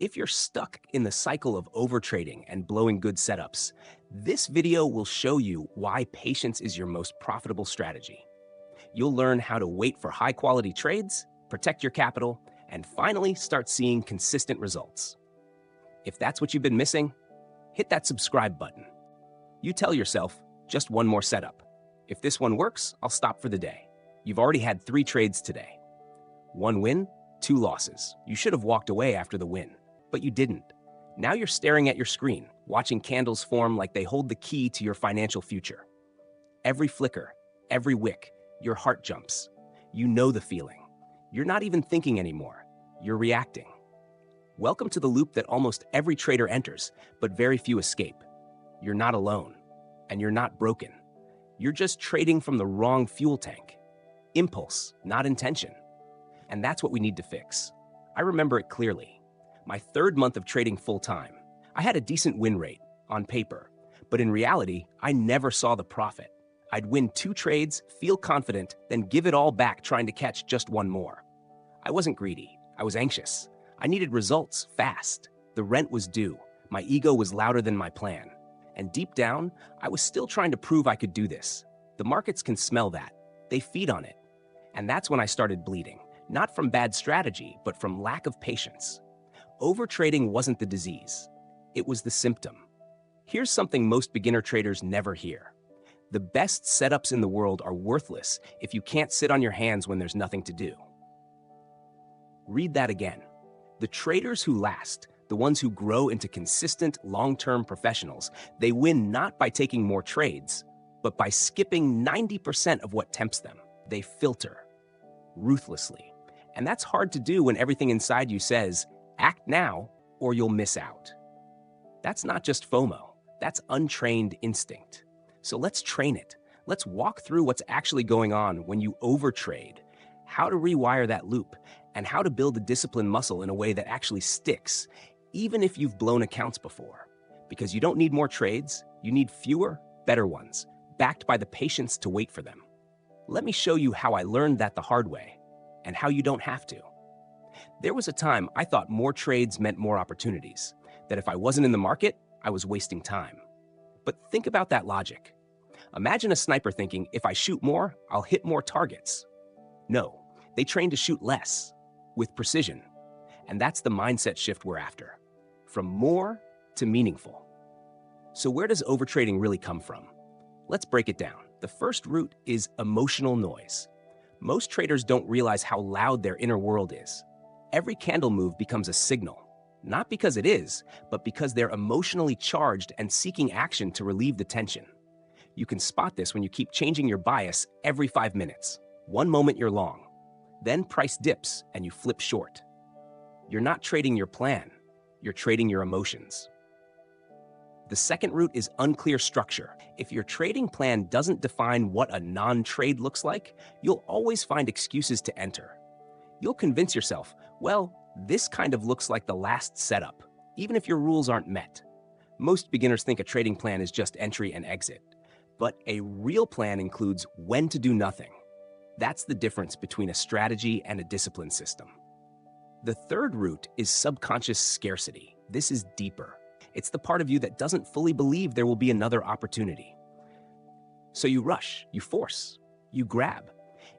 If you're stuck in the cycle of overtrading and blowing good setups, this video will show you why patience is your most profitable strategy. You'll learn how to wait for high-quality trades, protect your capital, and finally start seeing consistent results. If that's what you've been missing, hit that subscribe button. You tell yourself, just one more setup. If this one works, I'll stop for the day. You've already had 3 trades today. 1 win, 2 losses. You should have walked away after the win, but you didn't. Now you're staring at your screen, watching candles form like they hold the key to your financial future. Every flicker, every wick, your heart jumps. You know the feeling. You're not even thinking anymore. You're reacting. Welcome to the loop that almost every trader enters, but very few escape. You're not alone, and you're not broken. You're just trading from the wrong fuel tank. Impulse, not intention. And that's what we need to fix. I remember it clearly. My 3rd month of trading full-time, I had a decent win rate on paper, but in reality, I never saw the profit. I'd win 2 trades, feel confident, then give it all back trying to catch just 1 more. I wasn't greedy. I was anxious. I needed results fast. The rent was due. My ego was louder than my plan. And deep down, I was still trying to prove I could do this. The markets can smell that. They feed on it. And that's when I started bleeding, not from bad strategy, but from lack of patience. Overtrading wasn't the disease. It was the symptom. Here's something most beginner traders never hear. The best setups in the world are worthless if you can't sit on your hands when there's nothing to do. Read that again. The traders who last, the ones who grow into consistent, long-term professionals, they win not by taking more trades, but by skipping 90% of what tempts them. They filter ruthlessly. And that's hard to do when everything inside you says, act now or you'll miss out. That's not just FOMO, that's untrained instinct. So let's train it. Let's walk through what's actually going on when you overtrade, how to rewire that loop, and how to build a discipline muscle in a way that actually sticks, even if you've blown accounts before. Because you don't need more trades, you need fewer, better ones, backed by the patience to wait for them. Let me show you how I learned that the hard way, and how you don't have to. There was a time I thought more trades meant more opportunities, that if I wasn't in the market, I was wasting time. But think about that logic. Imagine a sniper thinking, if I shoot more, I'll hit more targets. No, they train to shoot less, with precision. And that's the mindset shift we're after. From more to meaningful. So where does overtrading really come from? Let's break it down. The first root is emotional noise. Most traders don't realize how loud their inner world is. Every candle move becomes a signal. Not because it is, but because they're emotionally charged and seeking action to relieve the tension. You can spot this when you keep changing your bias every 5 minutes. One moment you're long. Then price dips and you flip short. You're not trading your plan, you're trading your emotions. The second root is unclear structure. If your trading plan doesn't define what a non-trade looks like, you'll always find excuses to enter. You'll convince yourself, well, this kind of looks like the last setup, even if your rules aren't met. Most beginners think a trading plan is just entry and exit, but a real plan includes when to do nothing. That's the difference between a strategy and a discipline system. The third root is subconscious scarcity. This is deeper. It's the part of you that doesn't fully believe there will be another opportunity. So you rush, you force, you grab.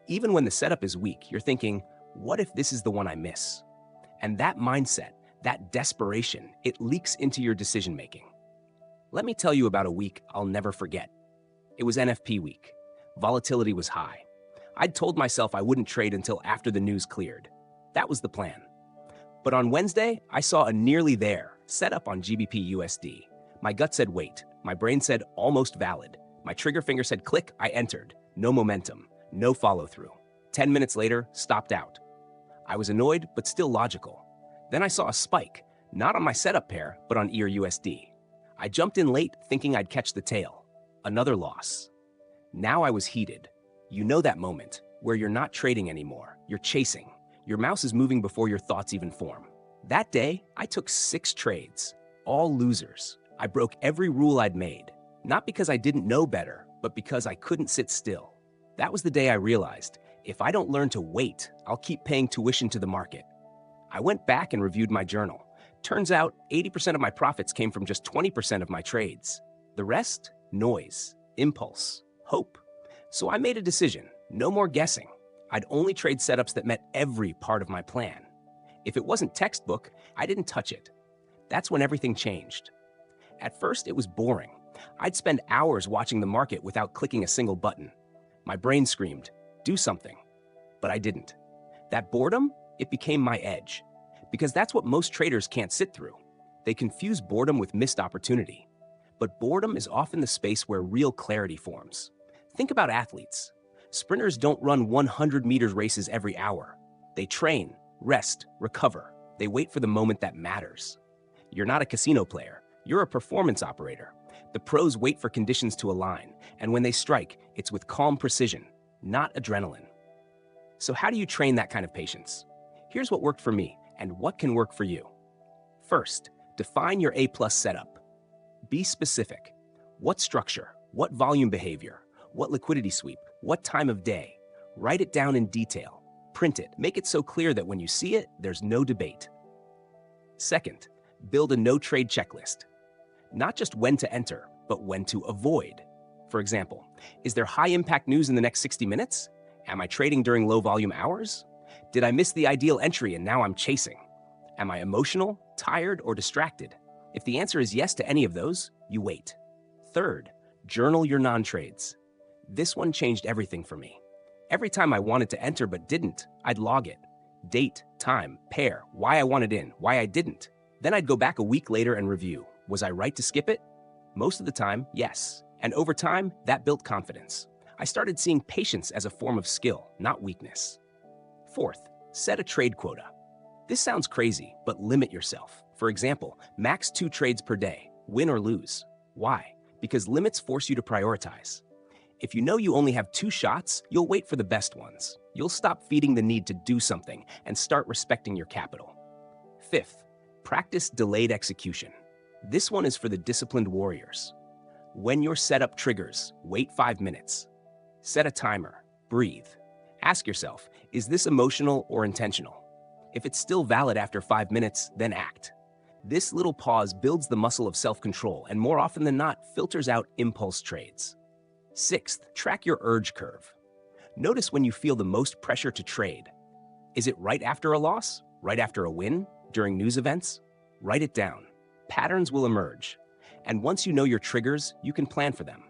Even when the setup is weak, you're thinking, what if this is the one I miss? And that mindset, that desperation, it leaks into your decision-making. Let me tell you about a week I'll never forget. It was NFP week. Volatility was high. I'd told myself I wouldn't trade until after the news cleared. That was the plan. But on Wednesday, I saw a nearly there setup on GBP USD. My gut said wait. My brain said almost valid. My trigger finger said click, I entered. No momentum, no follow-through. 10 minutes later, stopped out. I was annoyed, but still logical. Then I saw a spike, not on my setup pair, but on EAR USD. I jumped in late, thinking I'd catch the tail. Another loss. Now I was heated. You know that moment, where you're not trading anymore, you're chasing. Your mouse is moving before your thoughts even form. That day, I took 6 trades, all losers. I broke every rule I'd made, not because I didn't know better, but because I couldn't sit still. That was the day I realized, if I don't learn to wait, I'll keep paying tuition to the market. I went back and reviewed my journal. Turns out 80% of my profits came from just 20% of my trades. The rest? Noise, impulse, hope. So I made a decision, no more guessing. I'd only trade setups that met every part of my plan. If it wasn't textbook, I didn't touch it. That's when everything changed. At first, it was boring. I'd spend hours watching the market without clicking a single button. My brain screamed, do something. But I didn't. That boredom, it became my edge. Because that's what most traders can't sit through. They confuse boredom with missed opportunity. But boredom is often the space where real clarity forms. Think about athletes. Sprinters don't run 100-meter races every hour. They train, rest, recover. They wait for the moment that matters. You're not a casino player. You're a performance operator. The pros wait for conditions to align, and when they strike, it's with calm precision, not adrenaline. So how do you train that kind of patience? Here's what worked for me, and what can work for you. First, define your A-plus setup. Be specific. What structure? What volume behavior? What liquidity sweep? What time of day? Write it down in detail. Print it. Make it so clear that when you see it, there's no debate. Second, build a no-trade checklist. Not just when to enter, but when to avoid. For example, is there high-impact news in the next 60 minutes? Am I trading during low-volume hours? Did I miss the ideal entry and now I'm chasing? Am I emotional, tired, or distracted? If the answer is yes to any of those, you wait. Third, journal your non-trades. This one changed everything for me. Every time I wanted to enter but didn't, I'd log it. Date, time, pair, why I wanted in, why I didn't. Then I'd go back a week later and review. Was I right to skip it? Most of the time, yes. And over time, that built confidence. I started seeing patience as a form of skill, not weakness. Fourth, set a trade quota. This sounds crazy, but limit yourself. For example, max 2 trades per day, win or lose. Why? Because limits force you to prioritize. If you know you only have 2 shots, you'll wait for the best ones. You'll stop feeding the need to do something and start respecting your capital. Fifth, practice delayed execution. This one is for the disciplined warriors. When your setup triggers, wait 5 minutes. Set a timer, breathe. Ask yourself, is this emotional or intentional? If it's still valid after 5 minutes, then act. This little pause builds the muscle of self-control and more often than not filters out impulse trades. Sixth, track your urge curve. Notice when you feel the most pressure to trade. Is it right after a loss? Right after a win? During news events? Write it down. Patterns will emerge. And once you know your triggers, you can plan for them.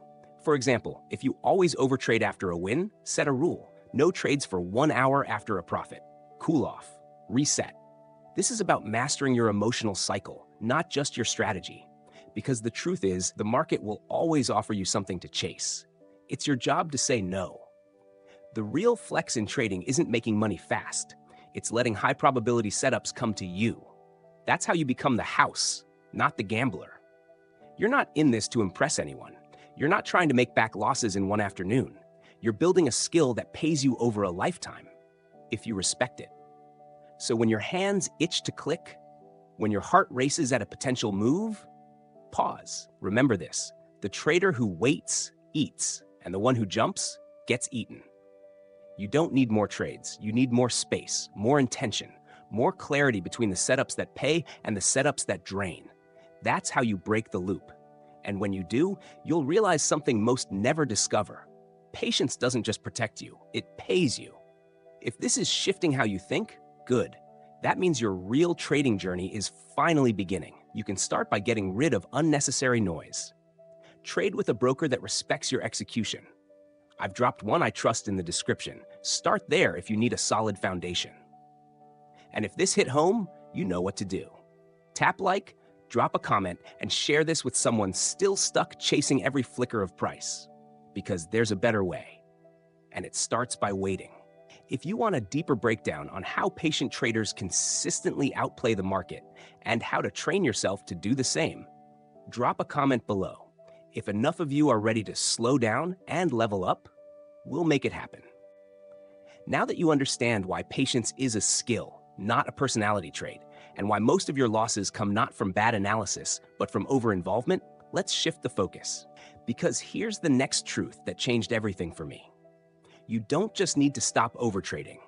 For example, if you always overtrade after a win, set a rule. No trades for 1 hour after a profit. Cool off. Reset. This is about mastering your emotional cycle, not just your strategy. Because the truth is, the market will always offer you something to chase. It's your job to say no. The real flex in trading isn't making money fast. It's letting high-probability setups come to you. That's how you become the house, not the gambler. You're not in this to impress anyone. You're not trying to make back losses in one afternoon. You're building a skill that pays you over a lifetime, if you respect it. So when your hands itch to click, when your heart races at a potential move, pause. Remember this: the trader who waits, eats, and the one who jumps gets eaten. You don't need more trades. You need more space, more intention, more clarity between the setups that pay and the setups that drain. That's how you break the loop. And when you do, you'll realize something most never discover. Patience doesn't just protect you, it pays you. If this is shifting how you think, good. That means your real trading journey is finally beginning. You can start by getting rid of unnecessary noise. Trade with a broker that respects your execution. I've dropped one I trust in the description. Start there if you need a solid foundation. And if this hit home, you know what to do. Tap like, drop a comment, and share this with someone still stuck chasing every flicker of price. Because there's a better way. And it starts by waiting. If you want a deeper breakdown on how patient traders consistently outplay the market and how to train yourself to do the same, drop a comment below. If enough of you are ready to slow down and level up, we'll make it happen. Now that you understand why patience is a skill, not a personality trait, and why most of your losses come not from bad analysis, but from over-involvement, let's shift the focus. Because here's the next truth that changed everything for me. You don't just need to stop overtrading.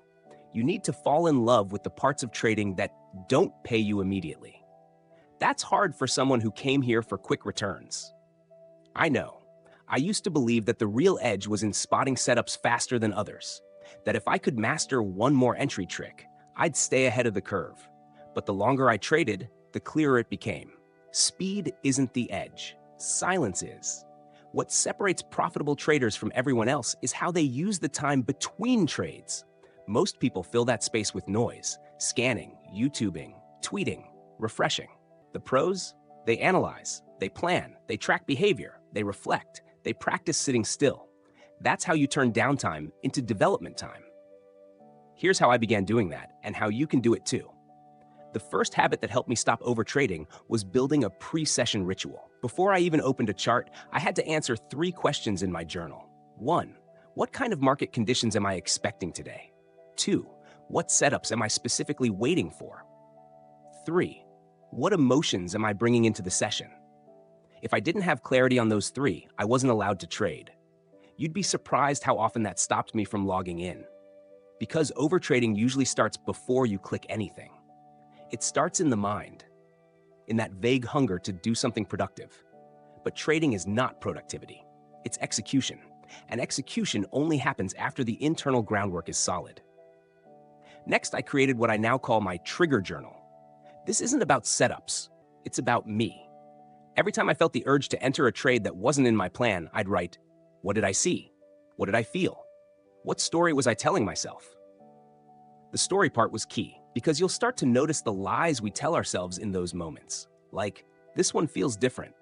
You need to fall in love with the parts of trading that don't pay you immediately. That's hard for someone who came here for quick returns. I know. I used to believe that the real edge was in spotting setups faster than others, that if I could master one more entry trick, I'd stay ahead of the curve. But the longer I traded, the clearer it became. Speed isn't the edge. Silence is. What separates profitable traders from everyone else is how they use the time between trades. Most people fill that space with noise, scanning, YouTubing, tweeting, refreshing. The pros? They analyze, they plan, they track behavior, they reflect, they practice sitting still. That's how you turn downtime into development time. Here's how I began doing that, and how you can do it too. The first habit that helped me stop overtrading was building a pre-session ritual. Before I even opened a chart, I had to answer 3 questions in my journal. 1. What kind of market conditions am I expecting today? 2. What setups am I specifically waiting for? 3. What emotions am I bringing into the session? If I didn't have clarity on those 3, I wasn't allowed to trade. You'd be surprised how often that stopped me from logging in. Because overtrading usually starts before you click anything. It starts in the mind, in that vague hunger to do something productive. But trading is not productivity. It's execution. And execution only happens after the internal groundwork is solid. Next, I created what I now call my trigger journal. This isn't about setups. It's about me. Every time I felt the urge to enter a trade that wasn't in my plan, I'd write, what did I see? What did I feel? What story was I telling myself? The story part was key, because you'll start to notice the lies we tell ourselves in those moments. Like, this one feels different.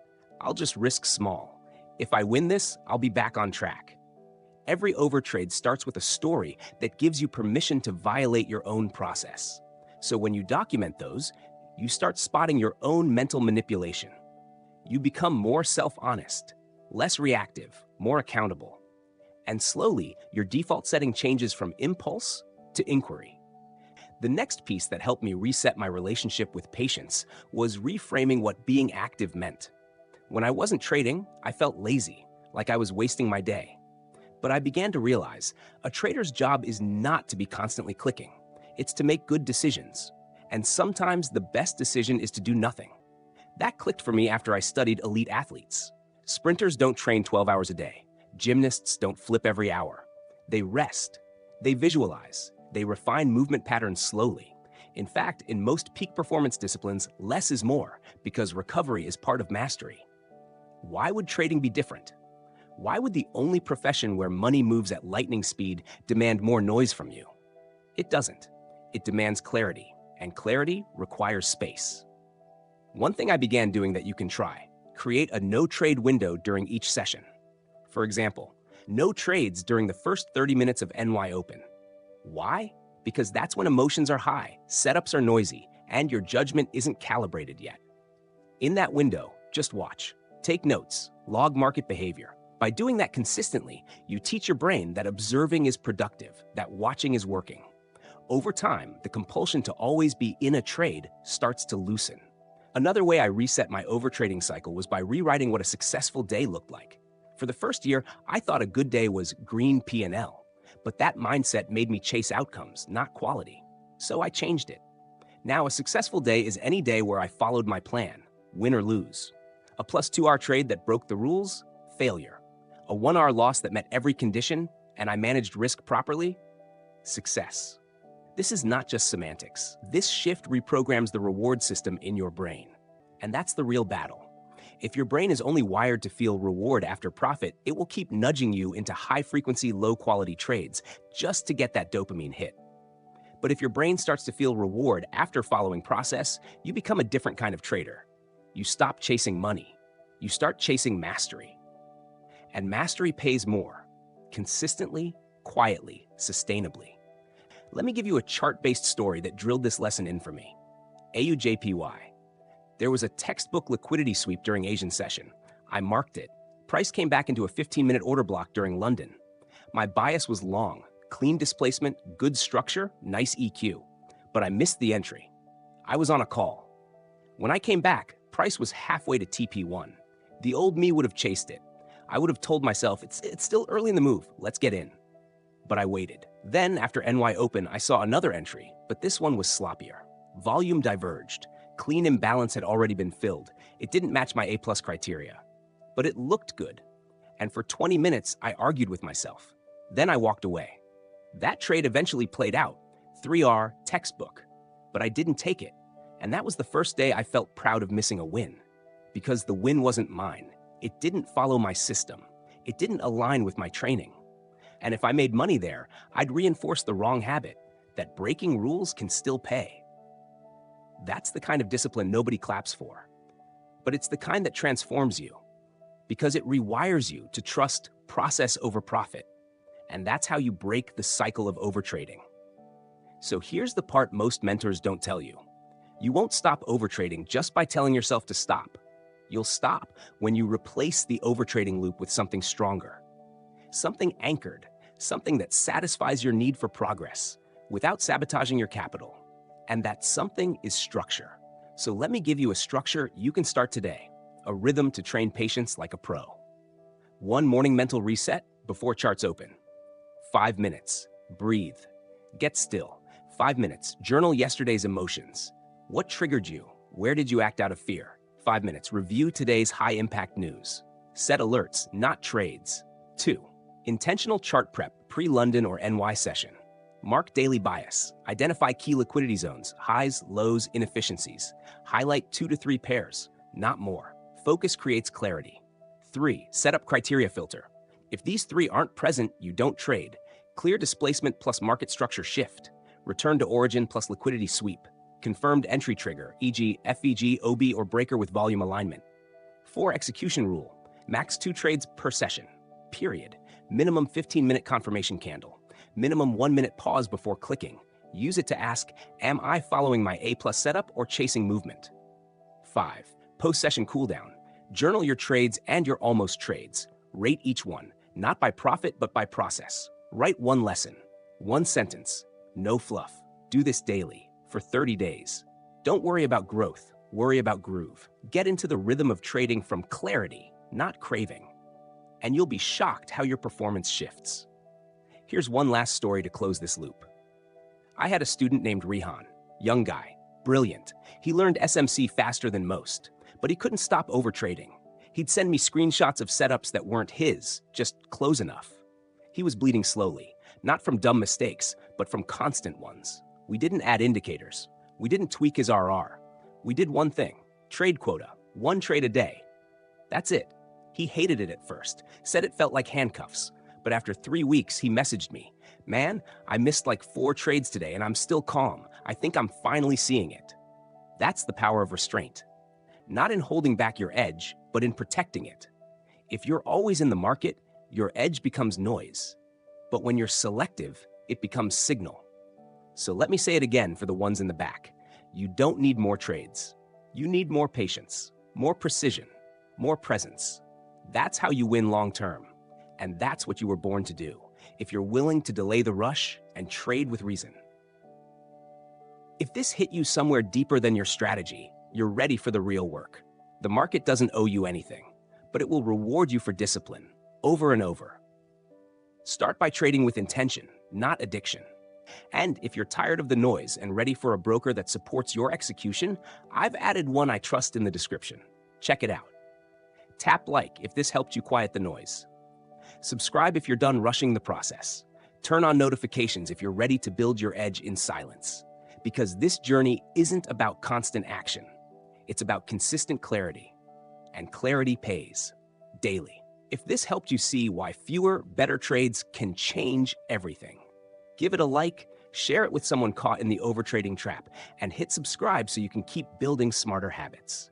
I'll just risk small. If I win this, I'll be back on track. Every overtrade starts with a story that gives you permission to violate your own process. So when you document those, you start spotting your own mental manipulation. You become more self-honest, less reactive, more accountable. And slowly, your default setting changes from impulse to inquiry. The next piece that helped me reset my relationship with patience was reframing what being active meant. When I wasn't trading, I felt lazy, like I was wasting my day. But I began to realize a trader's job is not to be constantly clicking. It's to make good decisions. And sometimes the best decision is to do nothing. That clicked for me after I studied elite athletes. Sprinters don't train 12 hours a day. Gymnasts don't flip every hour. They rest. They visualize. They refine movement patterns slowly. In fact, in most peak performance disciplines, less is more because recovery is part of mastery. Why would trading be different? Why would the only profession where money moves at lightning speed demand more noise from you? It doesn't. It demands clarity, and clarity requires space. One thing I began doing that you can try: create a no-trade window during each session. For example, no trades during the first 30 minutes of NY Open. Why? Because that's when emotions are high, setups are noisy, and your judgment isn't calibrated yet. In that window, just watch. Take notes, log market behavior. By doing that consistently, you teach your brain that observing is productive, that watching is working. Over time, the compulsion to always be in a trade starts to loosen. Another way I reset my overtrading cycle was by rewriting what a successful day looked like. For the first year, I thought a good day was green P&L, but that mindset made me chase outcomes, not quality. So I changed it. Now, a successful day is any day where I followed my plan, win or lose. A +2R trade that broke the rules, failure. A 1R loss that met every condition, and I managed risk properly, success. This is not just semantics. This shift reprograms the reward system in your brain. And that's the real battle. If your brain is only wired to feel reward after profit, it will keep nudging you into high-frequency, low-quality trades just to get that dopamine hit. But if your brain starts to feel reward after following process, you become a different kind of trader. You stop chasing money. You start chasing mastery. And mastery pays more, consistently, quietly, sustainably. Let me give you a chart-based story that drilled this lesson in for me. AUJPY. There was a textbook liquidity sweep during Asian session. I marked it. Price came back into a 15-minute order block during London. My bias was long, clean displacement, good structure, nice EQ. But I missed the entry. I was on a call. When I came back, price was halfway to TP1. The old me would have chased it. I would have told myself, it's still early in the move, let's get in. But I waited. Then, after NY Open, I saw another entry, but this one was sloppier. Volume diverged. clean imbalance had already been filled. It didn't match my A+ criteria. But it looked good. And for 20 minutes, I argued with myself. Then I walked away. That trade eventually played out. 3R, textbook. But I didn't take it. And that was the first day I felt proud of missing a win. Because the win wasn't mine. It didn't follow my system. It didn't align with my training. And if I made money there, I'd reinforce the wrong habit, that breaking rules can still pay. That's the kind of discipline nobody claps for. But it's the kind that transforms you, because it rewires you to trust process over profit. And that's how you break the cycle of overtrading. So here's the part most mentors don't tell you. You won't stop overtrading just by telling yourself to stop. You'll stop when you replace the overtrading loop with something stronger. Something anchored, something that satisfies your need for progress without sabotaging your capital. And that something is structure. So let me give you a structure you can start today, a rhythm to train patience like a pro. 1 morning mental reset before charts open. 5 minutes, breathe, get still. 5 minutes, journal yesterday's emotions. What triggered you? Where did you act out of fear? 5 minutes, review today's high-impact news. Set alerts, not trades. 2. Intentional chart prep, pre-London or NY session. Mark daily bias. Identify key liquidity zones, highs, lows, inefficiencies. Highlight 2 to 3 pairs, not more. Focus creates clarity. 3. Set up criteria filter. If these 3 aren't present, you don't trade. Clear displacement plus market structure shift. Return to origin plus liquidity sweep. Confirmed entry trigger, e.g. FVG, OB, or breaker with volume alignment. 4. Execution rule. Max 2 trades per session. Period. Minimum 15-minute confirmation candle. Minimum 1-minute pause before clicking. Use it to ask, am I following my A+ setup or chasing movement? 5. Post-session cooldown. Journal your trades and your almost trades. Rate each one, not by profit but by process. Write 1 lesson, 1 sentence, no fluff. Do this daily, for 30 days. Don't worry about growth, worry about groove. Get into the rhythm of trading from clarity, not craving. And you'll be shocked how your performance shifts. Here's one last story to close this loop. I had a student named Rehan, young guy, brilliant. He learned SMC faster than most, but he couldn't stop overtrading. He'd send me screenshots of setups that weren't his, just close enough. He was bleeding slowly, not from dumb mistakes, but from constant ones. We didn't add indicators. We didn't tweak his RR. We did one thing, trade quota, 1 trade a day. That's it. He hated it at first, said it felt like handcuffs. But after 3 weeks, he messaged me, man, I missed like 4 trades today and I'm still calm. I think I'm finally seeing it. That's the power of restraint. Not in holding back your edge, but in protecting it. If you're always in the market, your edge becomes noise. But when you're selective, it becomes signal. So let me say it again for the ones in the back. You don't need more trades. You need more patience, more precision, more presence. That's how you win long term. And that's what you were born to do, if you're willing to delay the rush and trade with reason. If this hit you somewhere deeper than your strategy, you're ready for the real work. The market doesn't owe you anything, but it will reward you for discipline, over and over. Start by trading with intention, not addiction. And if you're tired of the noise and ready for a broker that supports your execution, I've added one I trust in the description. Check it out. Tap like if this helped you quiet the noise. Subscribe if you're done rushing the process. Turn on notifications if you're ready to build your edge in silence. Because this journey isn't about constant action. It's about consistent clarity. And clarity pays. Daily. If this helped you see why fewer, better trades can change everything, give it a like, share it with someone caught in the overtrading trap, and hit subscribe so you can keep building smarter habits.